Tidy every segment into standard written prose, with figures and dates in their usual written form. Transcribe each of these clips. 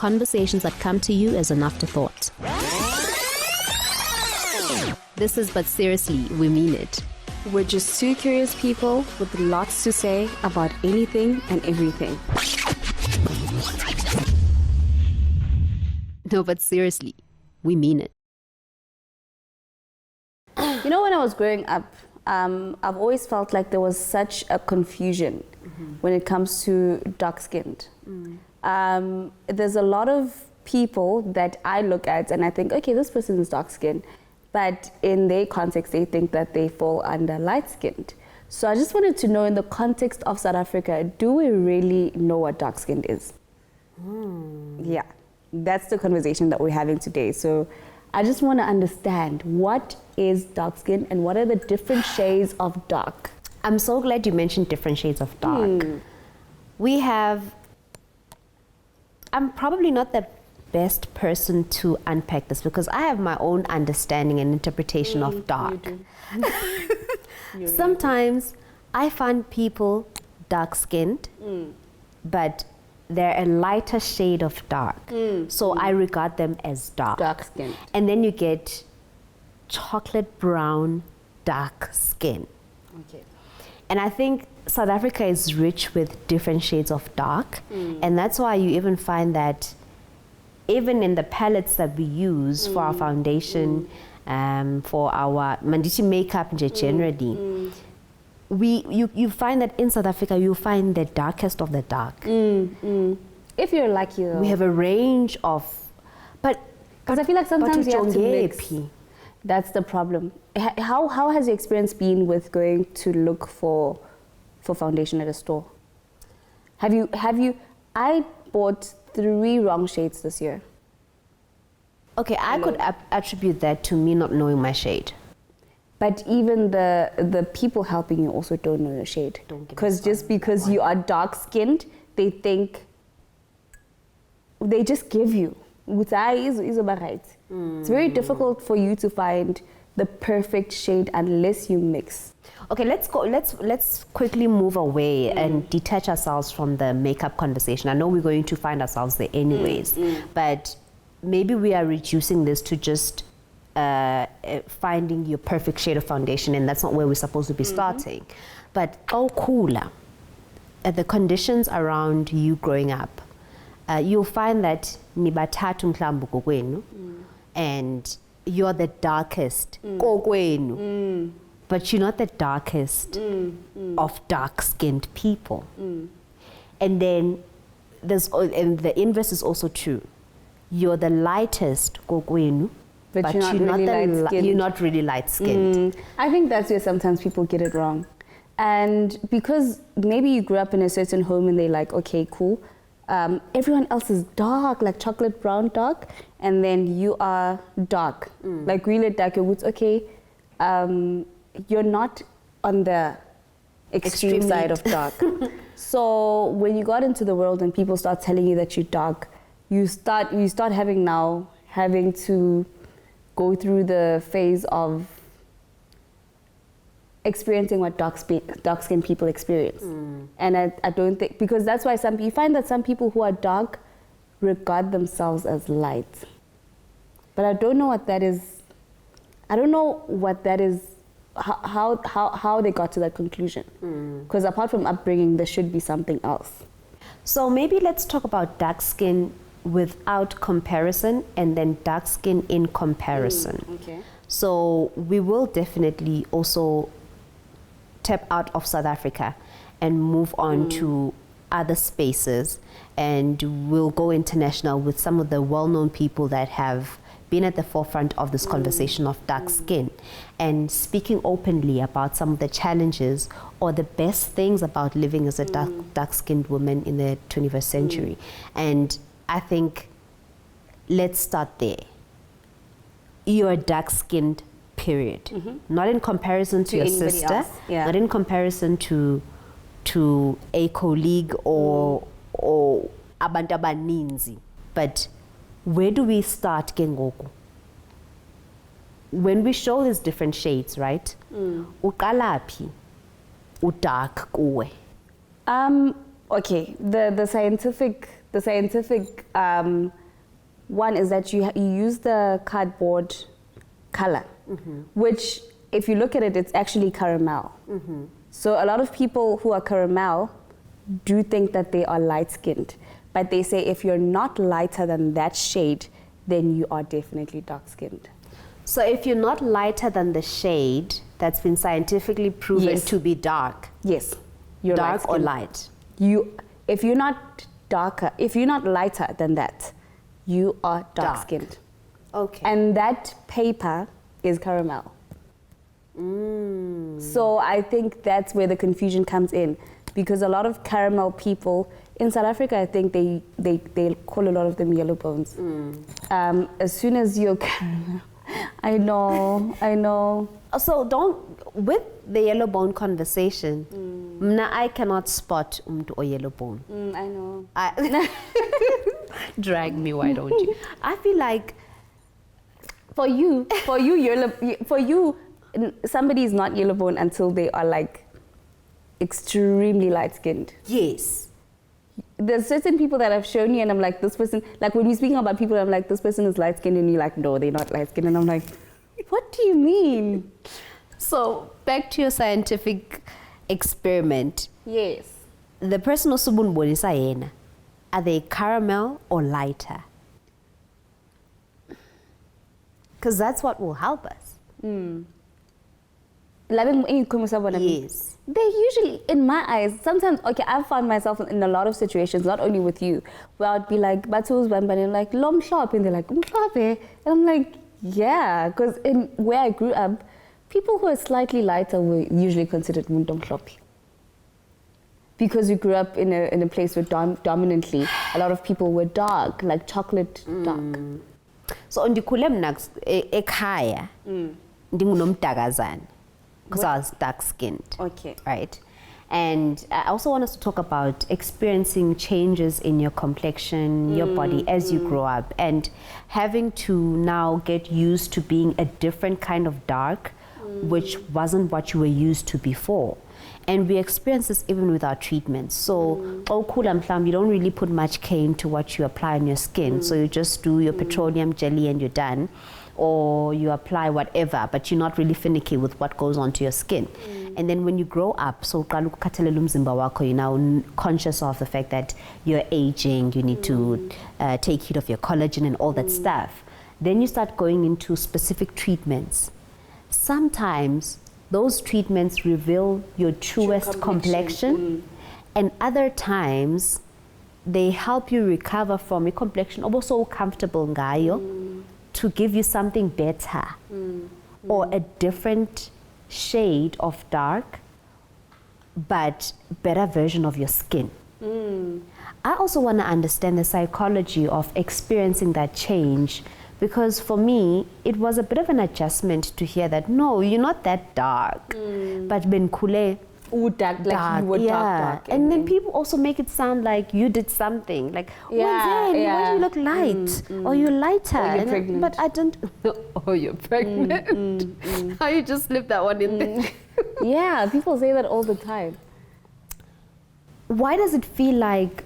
conversations that come to you as an afterthought. This is But Seriously, We Mean It. We're just two curious people with lots to say about anything and everything. No, but seriously, we mean it. You know, when I was growing up, I've always felt like there was such a confusion when it comes to dark-skinned. There's a lot of people that I look at and I think, okay, this person is dark-skinned, but in their context, they think that they fall under light-skinned. So I just wanted to know, in the context of South Africa, do we really know what dark-skinned is? Yeah, that's the conversation that we're having today. So I just want to understand, what is dark skin and what are the different shades of dark? I'm so glad you mentioned different shades of dark. I'm probably not the best person to unpack this because I have my own understanding and interpretation of dark. Sometimes I find people dark-skinned, but they're a lighter shade of dark. So I regard them as dark. Dark-skinned. And then you get chocolate brown, dark skin. Okay. And I think South Africa is rich with different shades of dark. And that's why you even find that even in the palettes that we use for our foundation, for our mandisi makeup generally, you find that in South Africa, you find the darkest of the dark. If you're lucky, though. We have a range of, but I feel like sometimes you have to mix. P. That's the problem. How has your experience been with going to look for foundation at a store? Have you? I bought 3 wrong shades this year. Okay, I could attribute that to me not knowing my shade. But even the people helping you also don't know your shade. Because just because you are dark-skinned, they think, they just give you. It's very difficult for you to find the perfect shade unless you mix. Okay, let's quickly move away and detach ourselves from the makeup conversation. I know we're going to find ourselves there anyways, but maybe we are reducing this to just finding your perfect shade of foundation, and that's not where we're supposed to be starting. But the conditions around you growing up, you'll find that ni bathathu mhlambu kokwenu, and you're the darkest kokwenu, but you're not the darkest of dark-skinned people. And then and the inverse is also true. You're the lightest kokwenu, but you're not really light-skinned. I think that's where sometimes people get it wrong. And because maybe you grew up in a certain home and they're like, okay, cool, everyone else is dark, like chocolate brown dark, and then you are dark, like really dark. Okay, you're not on the extreme side of dark. So when you got into the world and people start telling you that you're dark, you start having to go through the phase of experiencing what dark-skinned people experience. And I don't think, because that's why you find that some people who are dark regard themselves as light. But I don't know what that is. I don't know what that is, how they got to that conclusion. Because apart from upbringing, there should be something else. So maybe let's talk about dark skin without comparison and then dark skin in comparison. Okay. So we will definitely also tap out of South Africa and move on to other spaces, and we'll go international with some of the well-known people that have been at the forefront of this conversation of dark skin and speaking openly about some of the challenges or the best things about living as a dark-skinned woman in the 21st century. And I think let's start there. You're dark-skinned, period. Not in comparison to your sister, not in comparison to a colleague or abantu abaninzi. But where do we start, Kengoku? When we show these different shades, right? Uqalaphi udark kuwe. Okay, the scientific The scientific one is that you use the cardboard color, which, if you look at it, it's actually caramel. So a lot of people who are caramel do think that they are light-skinned, but they say if you're not lighter than that shade, then you are definitely dark-skinned. So if you're not lighter than the shade that's been scientifically proven to be dark. Yes. You're dark or light. If you're not darker, if you're not lighter than that, you are dark-skinned. Okay. And that paper is caramel. So I think that's where the confusion comes in, because a lot of caramel people in South Africa, I think they call a lot of them yellow bones. As soon as you're caramel, I know. So with the yellow bone conversation, I cannot spot or yellow bone. I know. Drag me, why don't you? I feel like for you, somebody is not yellow bone until they are like extremely light skinned. Yes. There's certain people that I've shown you and I'm like, this person, like when we're speaking about people, I'm like, this person is light skinned, and you're like, no, they're not light skinned. And I'm like, what do you mean? So back to your scientific experiment. Yes. The person osubun bonisa yena, are they caramel or lighter? Because that's what will help us. Yes. They usually, in my eyes, sometimes, okay, I've found myself in a lot of situations, not only with you, where I'd be like, Batu's Bambani, and like, Lom shop, and they're like, Mkabe. And I'm like, yeah, because in where I grew up, people who are slightly lighter were usually considered Mundom Shopi. Because we grew up in a place where dominantly a lot of people were dark, like chocolate dark. So on the kulem nax ekhaya, ndingunomdagazana. Because I was dark-skinned. Okay. Right? And I also want us to talk about experiencing changes in your complexion, your body as you grow up, and having to now get used to being a different kind of dark, which wasn't what you were used to before. And we experience this even with our treatments. So, you don't really put much care into what you apply on your skin. So you just do your petroleum jelly and you're done. Or you apply whatever, but you're not really finicky with what goes onto your skin. And then when you grow up, so you're now conscious of the fact that you're aging, you need to take heed of your collagen and all that stuff. Then you start going into specific treatments. Sometimes those treatments reveal your truest complexion, and other times they help you recover from a complexion also comfortable ngayo, to give you something better or a different shade of dark but better version of your skin. I also want to understand the psychology of experiencing that change, because for me it was a bit of an adjustment to hear that no, you're not that dark, but ben kule dark, like you were dark. And then people also make it sound like you did something. Like, why do you look light? Or you're lighter. Or you're pregnant. But I don't. Oh, you're pregnant. How you just slip that one in there? Yeah, people say that all the time. Why does it feel like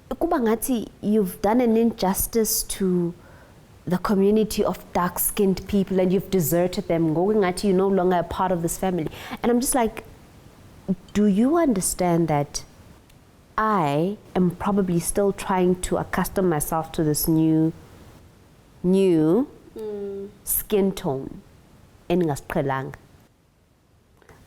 kubangati you've done an injustice to the community of dark-skinned people and you've deserted them? Ngati you're no longer a part of this family. And I'm just like, do you understand that I am probably still trying to accustom myself to this new skin tone?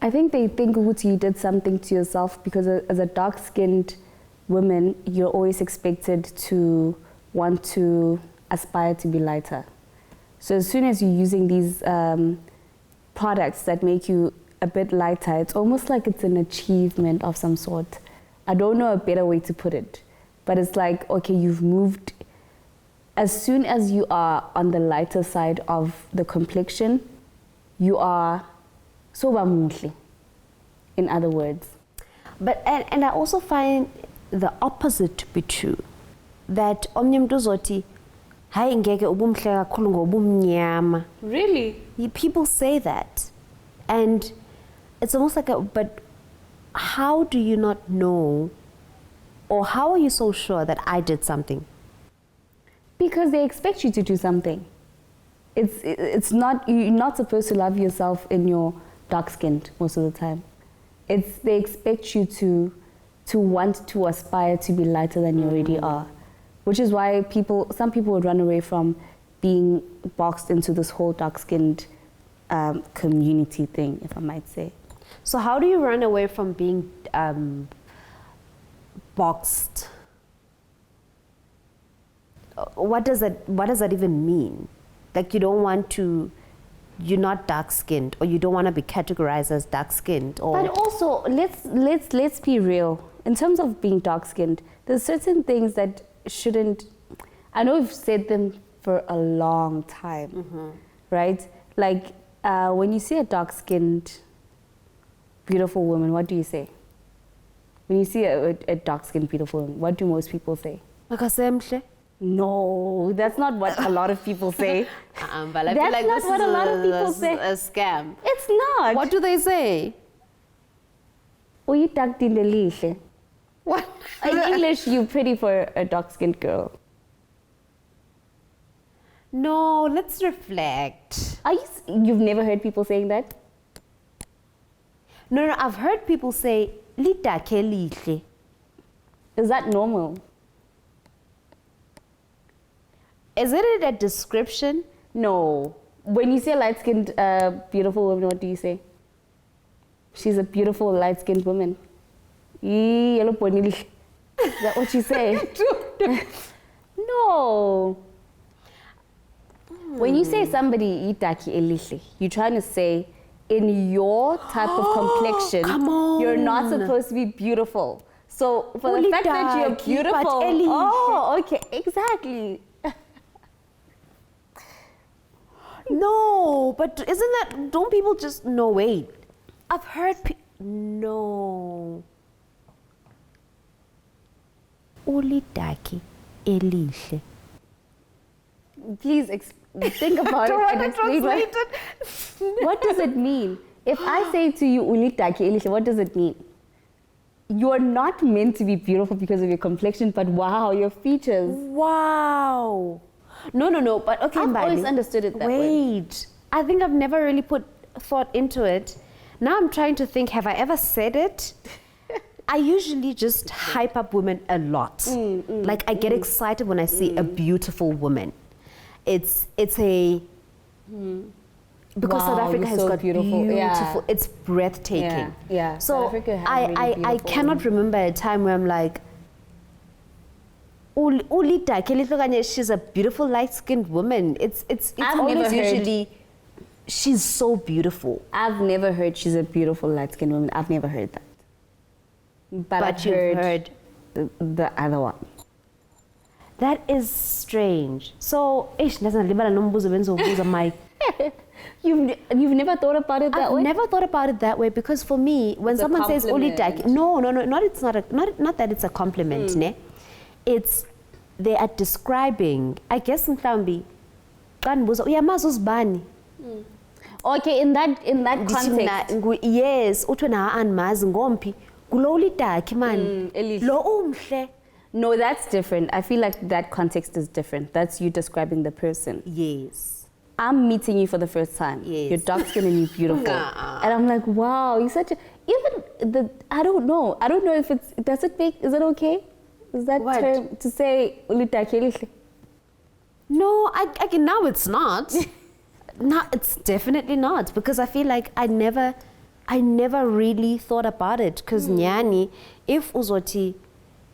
I think they think you did something to yourself because as a dark-skinned woman, you're always expected to want to aspire to be lighter. So as soon as you're using these products that make you a bit lighter, it's almost like it's an achievement of some sort. I don't know a better way to put it, but it's like, okay, you've moved. As soon as you are on the lighter side of the complexion, you are soba mutli, in other words. But and I also find the opposite to be true, that omnyamduzoti hayi ngeke ubumhle kakhulu ngobumnyama. Really? People say that, and it's almost like but how do you not know Or how are you so sure that I did something? Because they expect you to do something. It's not, you're not supposed to love yourself in your dark skinned most of the time. They expect you to want to aspire to be lighter than you already are, which is why some people would run away from being boxed into this whole dark skinned community thing, if I might say. So how do you run away from being boxed? What does that even mean? Like you're not dark skinned, or you don't want to be categorized as dark skinned, or. But also, let's be real. In terms of being dark skinned, there's certain things that shouldn't. I know we've said them for a long time, right? Like when you see a dark skinned, beautiful woman, what do you say? When you see a dark skinned, beautiful woman, what do most people say? No, that's not what a lot of people say. But I feel like that's not what a lot of people say. A scam. It's not. What do they say? What? In English, you're pretty for a dark-skinned girl. No, let's reflect. You've never heard people saying that? No, I've heard people say, is that normal? Is it a description? No. When you say light-skinned, beautiful woman, what do you say? She's a beautiful light-skinned woman. Is that what you say? No. When you say somebody itaki elihle, you're trying to say in your type of complexion, you're not supposed to be beautiful. So for the fact that you're beautiful, okay, exactly. No, but don't people just, no, wait. I've heard no. Ulidaki elihle. Please think about it and explain what does it mean? If I say to you, ulidaki elihle, what does it mean? You're not meant to be beautiful because of your complexion, but wow, your features. Wow. No, but okay, I've always understood it that way. Wait, I think I've never really put thought into it. Now I'm trying to think, have I ever said it? I usually just hype up women a lot. Like I get excited when I see a beautiful woman. It's a because South Africa has got beautiful. Yeah. It's breathtaking. Yeah. So South Africa has really I cannot remember a time where I'm like, she's a beautiful light-skinned woman. It's always usually she's so beautiful. I've never heard she's a beautiful light-skinned woman. I've never heard that. But I've heard the other one. That is strange. So, you've never thought about it that way? I've never thought about it that way, because for me, when someone says ulidaki, no, not that it's a compliment, ne? It's they are describing, I guess, mhlambi okay, in that context, yes, no, that's different. I feel like that context is different. That's you describing the person. Yes. I'm meeting you for the first time. Yes. You're dark skinned and you're beautiful. And I'm like, wow, you're such a, I don't know if it's, is it okay? Is that what? term to say ulidaki? No, I now it's not. No, it's definitely not, because I feel like I never really thought about it, because nyani, if uzoti,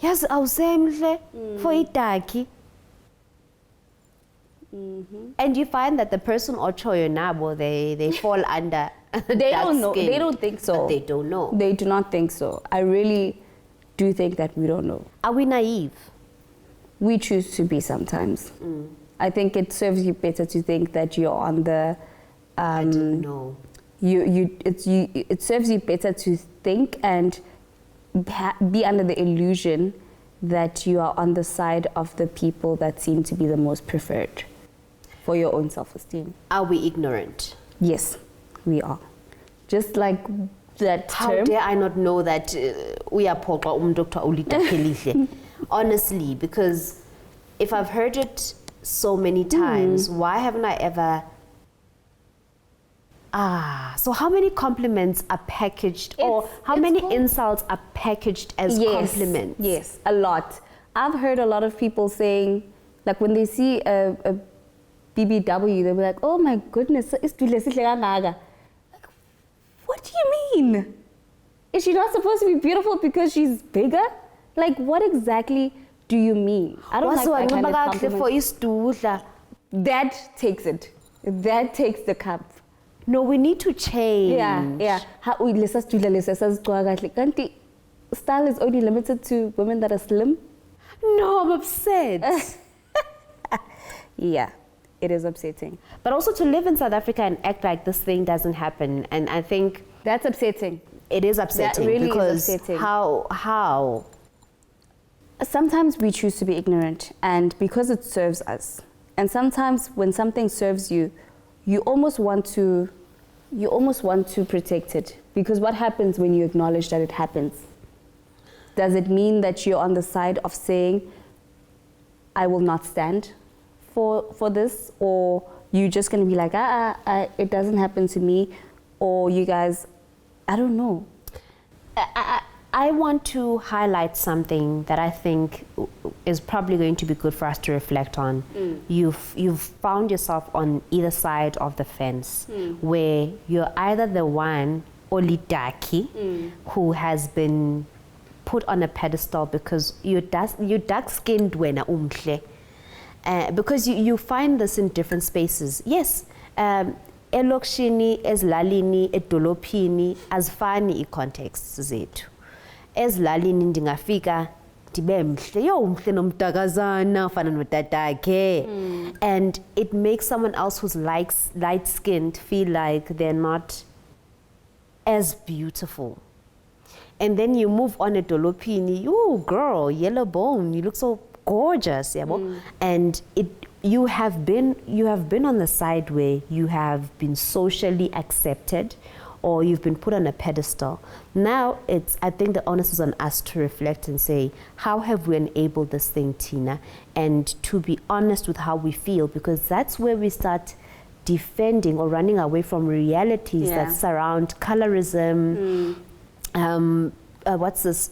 yes, awusemhle for itaki. And you find that the person ochoyo nabo, they fall under they don't know. They don't think so. But they don't know. They do not think so. I really do think that we don't know. Are we naive? We choose to be sometimes. I think it serves you better to think that you're on the. I don't know. It serves you better to think and be under the illusion that you are on the side of the people that seem to be the most preferred for your own self-esteem. Are we ignorant? Yes, we are. Just like that How term. dare I not know that we are honestly, because if I've heard it so many times, why haven't I ever... so how many compliments are packaged, or how many insults are packaged as compliments? Yes, a lot. I've heard a lot of people saying, like when they see a BBW, they'll be like, oh my goodness, what do you mean? Is she not supposed to be beautiful because she's bigger? Like, what exactly do you mean? I don't like that kind of compliment. That takes it. That takes the cup. No, we need to change. Yeah. Style is only limited to women that are slim. No, I'm upset. Yeah, it is upsetting. But also to live in South Africa and act like this thing doesn't happen, and I think that's upsetting. It is upsetting. That really because is upsetting. How? Sometimes we choose to be ignorant, and because it serves us. And sometimes when something serves you, you almost want to protect it, because what happens when you acknowledge that it happens? Does it mean that you're on the side of saying, I will not stand for this, or you just going to be like, it doesn't happen to me, or you guys, I don't know. I want to highlight something that I think is probably going to be good for us to reflect on. You've found yourself on either side of the fence, where you're either the one, Olidaki, who has been put on a pedestal because you're dark-skinned wena umhle. Because you find this in different spaces. Yes, elokishini, ezilalini, edolophini, azifani i-contexts zethu. Ezilalini ndingafika ndibe mhle, yo mhle nomdakazana ufana notatakhe. And it makes someone else who's light-skinned feel like they're not as beautiful. And then you move on a dolopini, oh girl, yellow bone, you look so gorgeous, and you have been on the side where you have been socially accepted, or you've been put on a pedestal. Now I think the onus is on us to reflect and say, how have we enabled this thing, Tina? And to be honest with how we feel, because that's where we start defending or running away from realities that surround colorism. What's this?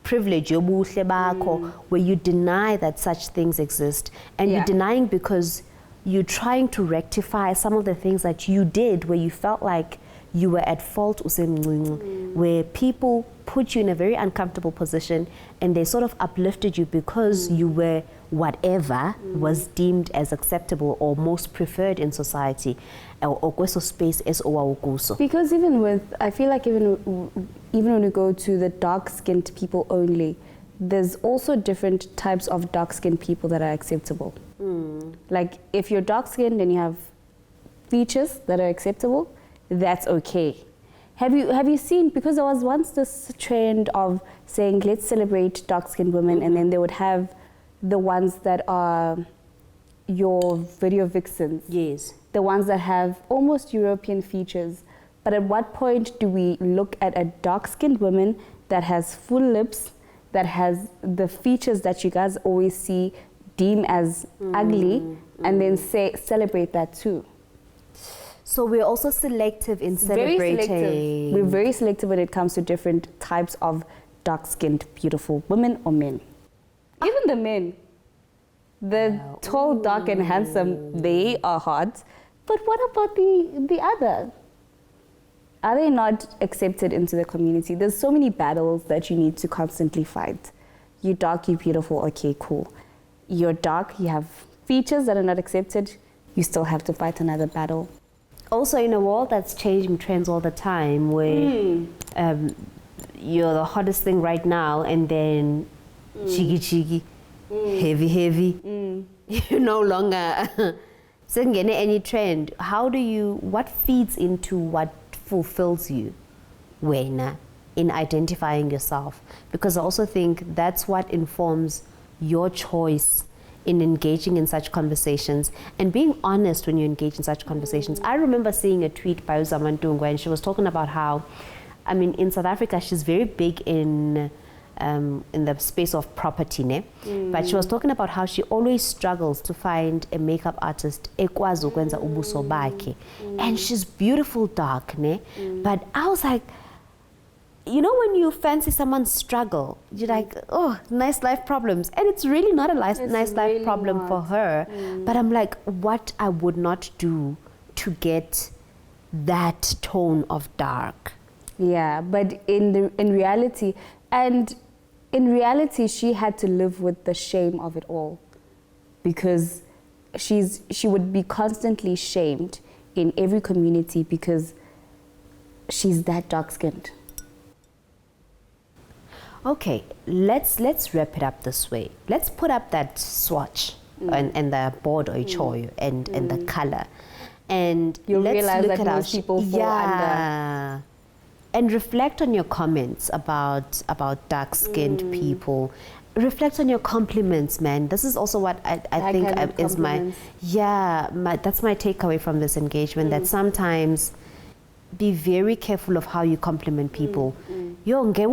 Privilege, where you deny that such things exist, and you're denying because you're trying to rectify some of the things that you did where you felt like you were at fault, where people put you in a very uncomfortable position and they sort of uplifted you because you were whatever was deemed as acceptable or most preferred in society, or space as because I feel like even when we go to the dark-skinned people only, there's also different types of dark-skinned people that are acceptable. Like if you're dark-skinned and you have features that are acceptable, that's okay. Have you seen, because there was once this trend of saying let's celebrate dark-skinned women, and then they would have the ones that are your video vixens. Yes. The ones that have almost European features. But at what point do we look at a dark-skinned woman that has full lips, that has the features that you guys always see, deem as ugly, and then celebrate that too? So we're also selective in celebrating. We're very selective when it comes to different types of dark-skinned, beautiful women or men. Even the men. The tall, dark, and handsome, they are hot. But what about the other? Are they not accepted into the community? There's so many battles that you need to constantly fight. You're dark, you're beautiful, okay, cool. You're dark, you have features that are not accepted, you still have to fight another battle. Also, in a world that's changing trends all the time, where you're the hottest thing right now, and then cheeky, heavy, you're no longer any trend. What feeds into what fulfills you in identifying yourself? Because I also think that's what informs your choice in engaging in such conversations and being honest when you engage in such conversations. I remember seeing a tweet by Uzamantungwa, and she was talking about how I mean, in South Africa, she's very big in the space of property, ne? But she was talking about how she always struggles to find a makeup artist ekwazi ukwenza ubuso bakhe, and she's beautiful dark, ne? But I was like, you know, when you fancy someone's struggle, you're like, oh, nice life problems. And it's really not a nice really life problem for her. But I'm like, what I would not do to get that tone of dark. Yeah, but in reality, she had to live with the shame of it all, because she would be constantly shamed in every community because she's that dark-skinned. Okay, let's wrap it up this way. Let's put up that swatch and the board or choyo and the color, and you'll let's realize look that at most people fall under. And reflect on your comments about dark-skinned people. Reflect on your compliments, man. This is also what I think is that's my takeaway from this engagement. That sometimes be very careful of how you compliment people. Yo, why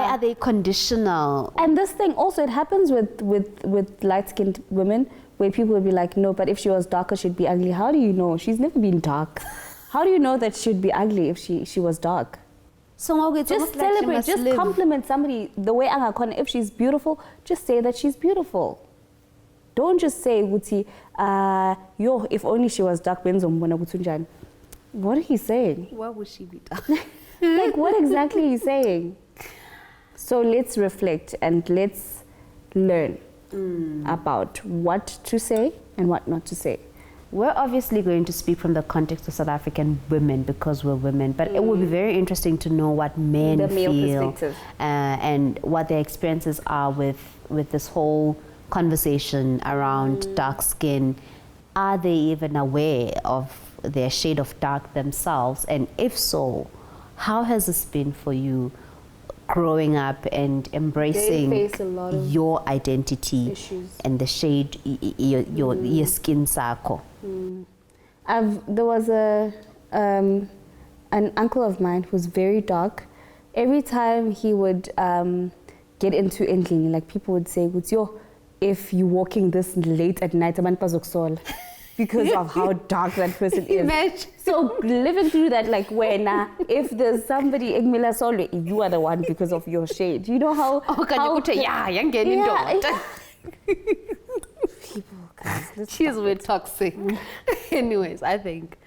are they conditional? And this thing also, it happens with light-skinned women, where people will be like, no, but if she was darker, she'd be ugly. How do you know? She's never been dark. How do you know that she'd be ugly if she was dark? So it's just celebrate, just compliment somebody the way Angakona. If she's beautiful, just say that she's beautiful. Don't just say, yo, if only she was dark, what are you saying? Why would she be dark? Like, what exactly are you saying? So let's reflect and let's learn about what to say and what not to say. We're obviously going to speak from the context of South African women because we're women, but it would be very interesting to know what men the male feel perspective. And what their experiences are with this whole conversation around dark skin. Are they even aware of their shade of dark themselves? And if so, how has this been for you growing up and embracing your identity and the shade your skin sako? There was an uncle of mine who's very dark. Every time he would get into endling, like people would say, if you're walking this late at night, because of how dark that person is. Imagine. So living through that, like, if there's somebody, you are the one because of your shade. You know how... People, guys, she's with toxic. Anyways, I think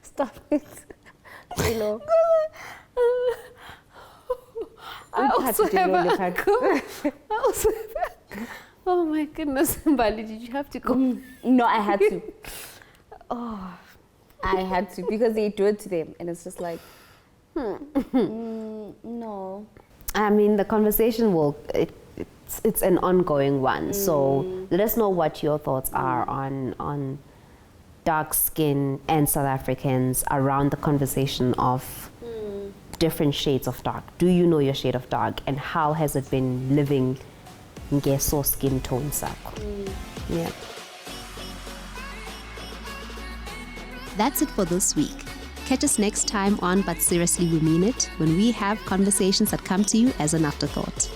stop it. Hello. I also have a oh my goodness, Mbali, did you have to go? No, I had to. I had to, because they do it to them, and it's just like, no. I mean, the conversation it's an ongoing one. So let us know what your thoughts are on dark skin and South Africans around the conversation of different shades of dark. Do you know your shade of dark, and how has it been living ngeso skin tone sako? Yeah. That's it for this week. Catch us next time on But Seriously We Mean It, when we have conversations that come to you as an afterthought.